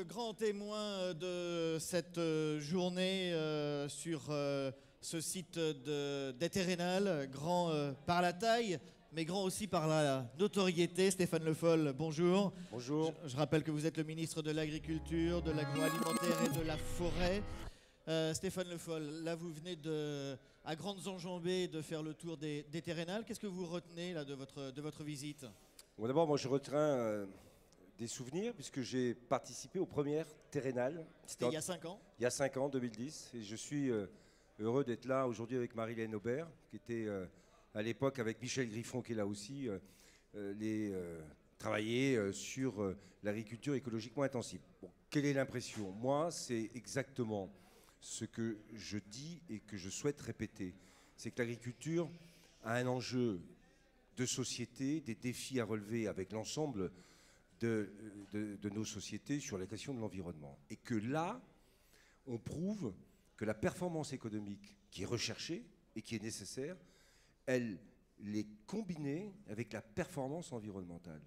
grand témoin de cette journée sur ce site d'Eterénal, grand par la taille, mais grand aussi par la notoriété. Stéphane Le Foll, bonjour. Bonjour. Je rappelle que vous êtes le ministre de l'Agriculture, de l'Agroalimentaire et de la Forêt. Stéphane Le Foll, là vous venez à grandes enjambées de faire le tour d'Eterénal. Qu'est-ce que vous retenez là, de votre visite? Bon, d'abord, moi je retiens des souvenirs puisque j'ai participé aux premières Terrénales. C'était il y a 5 ans? Il y a 5 ans, 2010. Et je suis heureux d'être là aujourd'hui avec Marie-Hélène Aubert, qui était à l'époque avec Michel Griffon, qui est là aussi, travailler sur l'agriculture écologiquement intensive. Bon, quelle est l'impression? Moi, c'est exactement ce que je dis et que je souhaite répéter. C'est que l'agriculture a un enjeu de société, des défis à relever avec l'ensemble de nos sociétés sur la question de l'environnement. Et que là, on prouve que la performance économique qui est recherchée et qui est nécessaire, elle est combinée avec la performance environnementale.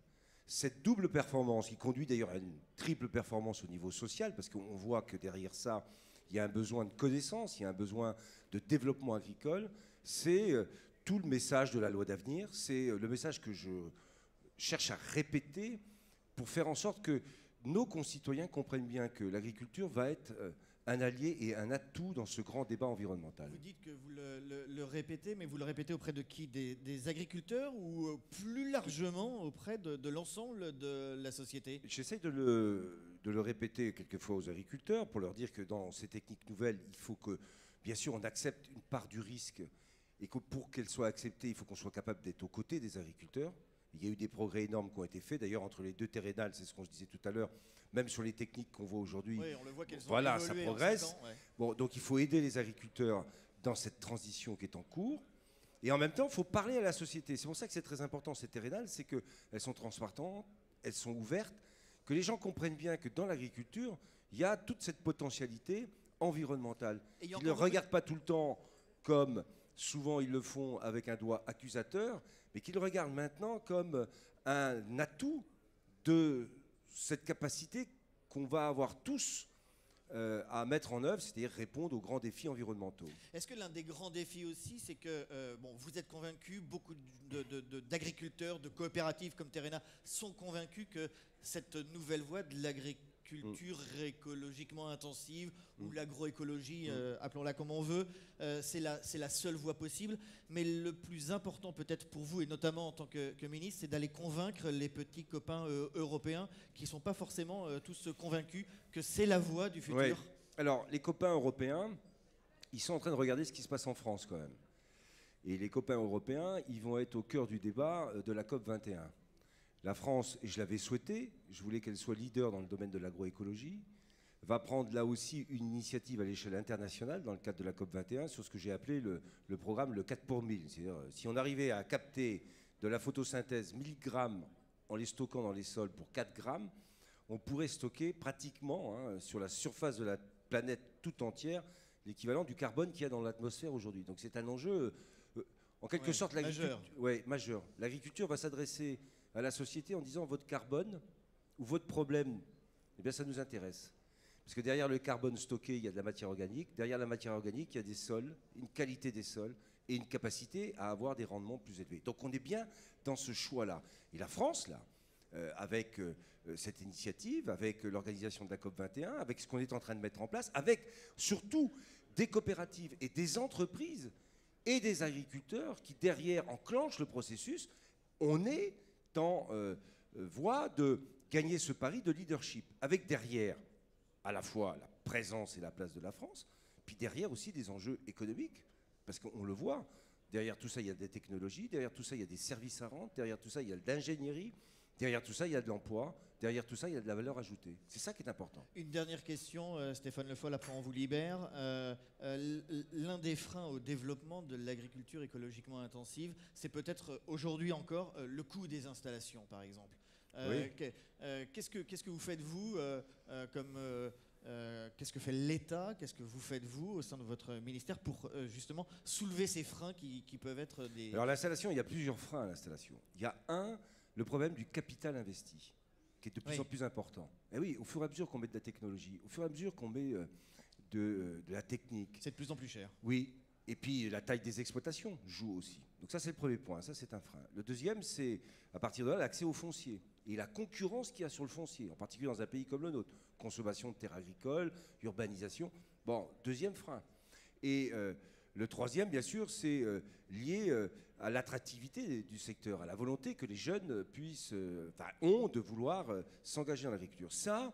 Cette double performance, qui conduit d'ailleurs à une triple performance au niveau social, parce qu'on voit que derrière ça, il y a un besoin de connaissance, il y a un besoin de développement agricole, c'est tout le message de la loi d'avenir, c'est le message que je cherche à répéter pour faire en sorte que nos concitoyens comprennent bien que l'agriculture va être un allié et un atout dans ce grand débat environnemental. Vous dites que vous le répétez, mais vous le répétez auprès de qui? Des agriculteurs ou plus largement auprès de l'ensemble de la société? J'essaie de le répéter quelquefois aux agriculteurs pour leur dire que dans ces techniques nouvelles, il faut que, bien sûr, on accepte une part du risque et que pour qu'elle soit acceptée, il faut qu'on soit capable d'être aux côtés des agriculteurs. Il y a eu des progrès énormes qui ont été faits. D'ailleurs, entre les deux Terrénales, c'est ce qu'on se disait tout à l'heure, même sur les techniques qu'on voit aujourd'hui, oui, on le voit qu'elles ont voilà, évolué ça progresse. En 5 ans, ouais. Bon, donc il faut aider les agriculteurs dans cette transition qui est en cours. Et en même temps, il faut parler à la société. C'est pour ça que c'est très important, ces Terrénales, c'est qu'elles sont transparentes, elles sont ouvertes, que les gens comprennent bien que dans l'agriculture, il y a toute cette potentialité environnementale. Ils ne le regardent pas tout le temps comme souvent ils le font avec un doigt accusateur, mais qu'ils le regardent maintenant comme un atout de cette capacité qu'on va avoir tous à mettre en œuvre, c'est-à-dire répondre aux grands défis environnementaux. Est-ce que l'un des grands défis aussi, c'est que vous êtes convaincus, beaucoup d'agriculteurs, de coopératives comme Terrena sont convaincus que cette nouvelle voie de l'agriculture écologiquement intensive ou l'agroécologie, appelons-la comme on veut, c'est la seule voie possible. Mais le plus important peut-être pour vous, et notamment en tant que ministre, c'est d'aller convaincre les petits copains européens qui ne sont pas forcément tous convaincus que c'est la voie du futur. Ouais. Alors, les copains européens, ils sont en train de regarder ce qui se passe en France quand même. Et les copains européens, ils vont être au cœur du débat de la COP 21. La France, et je l'avais souhaité, je voulais qu'elle soit leader dans le domaine de l'agroécologie, va prendre là aussi une initiative à l'échelle internationale dans le cadre de la COP 21 sur ce que j'ai appelé le programme le 4 pour 1000. C'est-à-dire, si on arrivait à capter de la photosynthèse 1000 grammes en les stockant dans les sols pour 4 grammes, on pourrait stocker pratiquement sur la surface de la planète tout entière l'équivalent du carbone qu'il y a dans l'atmosphère aujourd'hui. Donc c'est un enjeu, en quelque sorte, majeur. Majeur. L'agriculture va s'adresser à la société en disant votre carbone ou votre problème, eh bien ça nous intéresse. Parce que derrière le carbone stocké, il y a de la matière organique. Derrière la matière organique, il y a des sols, une qualité des sols et une capacité à avoir des rendements plus élevés. Donc on est bien dans ce choix-là. Et la France, là, avec cette initiative, avec l'organisation de la COP 21, avec ce qu'on est en train de mettre en place, avec surtout des coopératives et des entreprises et des agriculteurs qui derrière enclenchent le processus, on est en voie de gagner ce pari de leadership, avec derrière à la fois la présence et la place de la France, puis derrière aussi des enjeux économiques, parce qu'on le voit, derrière tout ça il y a des technologies, derrière tout ça il y a des services à rendre, derrière tout ça il y a de l'ingénierie, derrière tout ça il y a de l'emploi, derrière tout ça il y a de la valeur ajoutée. C'est ça qui est important. Une dernière question, Stéphane Le Foll, après on vous libère. L'un des freins au développement de l'agriculture écologiquement intensive, c'est peut-être aujourd'hui encore le coût des installations, par exemple. Oui. Qu'est-ce que vous faites, vous, qu'est-ce que fait l'État, qu'est-ce que vous faites, vous, au sein de votre ministère, pour justement soulever ces freins qui peuvent être des... Alors l'installation, il y a plusieurs freins à l'installation. Il y a le problème du capital investi. qui est de plus en plus important. Et oui, au fur et à mesure qu'on met de la technologie, au fur et à mesure qu'on met de la technique. C'est de plus en plus cher. Oui, et puis la taille des exploitations joue aussi. Donc ça, c'est le premier point, ça c'est un frein. Le deuxième, c'est à partir de là l'accès au foncier et la concurrence qu'il y a sur le foncier, en particulier dans un pays comme le nôtre. Consommation de terres agricoles, urbanisation. Bon, deuxième frein. Et le troisième, bien sûr, c'est lié à l'attractivité du secteur, à la volonté que les jeunes ont de vouloir s'engager dans l'agriculture. Ça,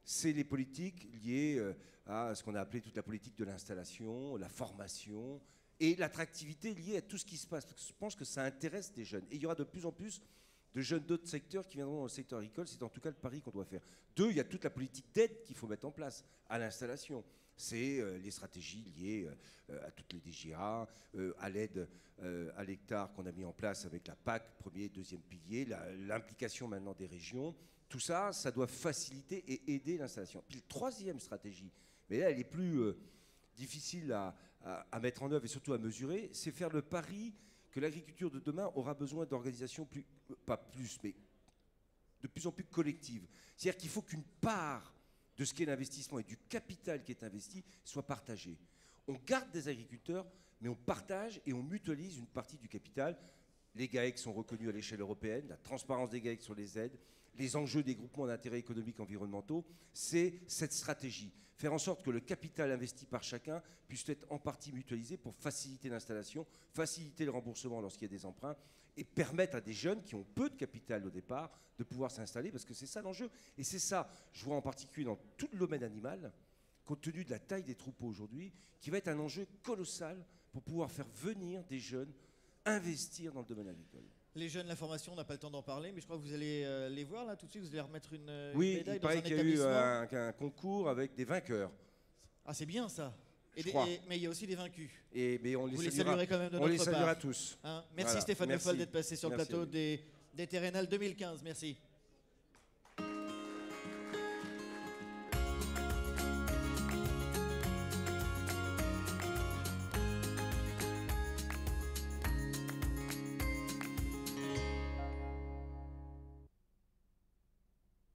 c'est les politiques liées à ce qu'on a appelé toute la politique de l'installation, la formation et l'attractivité liée à tout ce qui se passe. Parce que je pense que ça intéresse des jeunes. Et il y aura de plus en plus de jeunes d'autres secteurs qui viendront dans le secteur agricole. C'est en tout cas le pari qu'on doit faire. Deux, il y a toute la politique d'aide qu'il faut mettre en place à l'installation. C'est les stratégies liées à toutes les DGA, à l'aide à l'hectare qu'on a mis en place avec la PAC, premier et deuxième pilier, l'implication maintenant des régions. Tout ça, ça doit faciliter et aider l'installation. Puis la troisième stratégie, mais là elle est plus difficile à mettre en œuvre et surtout à mesurer, c'est faire le pari que l'agriculture de demain aura besoin d'organisations mais de plus en plus collectives. C'est-à-dire qu'il faut qu'une part de ce qu'est l'investissement et du capital qui est investi soit partagé. On garde des agriculteurs, mais on partage et on mutualise une partie du capital. Les GAEC sont reconnus à l'échelle européenne, la transparence des GAEC sur les aides, les enjeux des groupements d'intérêt économiques et environnementaux, c'est cette stratégie. Faire en sorte que le capital investi par chacun puisse être en partie mutualisé pour faciliter l'installation, faciliter le remboursement lorsqu'il y a des emprunts et permettre à des jeunes qui ont peu de capital au départ de pouvoir s'installer, parce que c'est ça l'enjeu. Et c'est ça, je vois en particulier dans tout le domaine animal, compte tenu de la taille des troupeaux aujourd'hui, qui va être un enjeu colossal pour pouvoir faire venir des jeunes investir dans le domaine agricole. Les jeunes, la formation, on n'a pas le temps d'en parler, mais je crois que vous allez les voir là tout de suite, vous allez remettre une oui, médaille il dans un paraît qu'il y a eu un concours avec des vainqueurs. Ah, c'est bien ça. Mais il y a aussi des vaincus. Mais on vous les saluerez quand même de notre part. On les saluera tous. Hein, merci voilà. Stéphane Le Foll d'être passé sur le plateau des Terrenales 2015. Merci.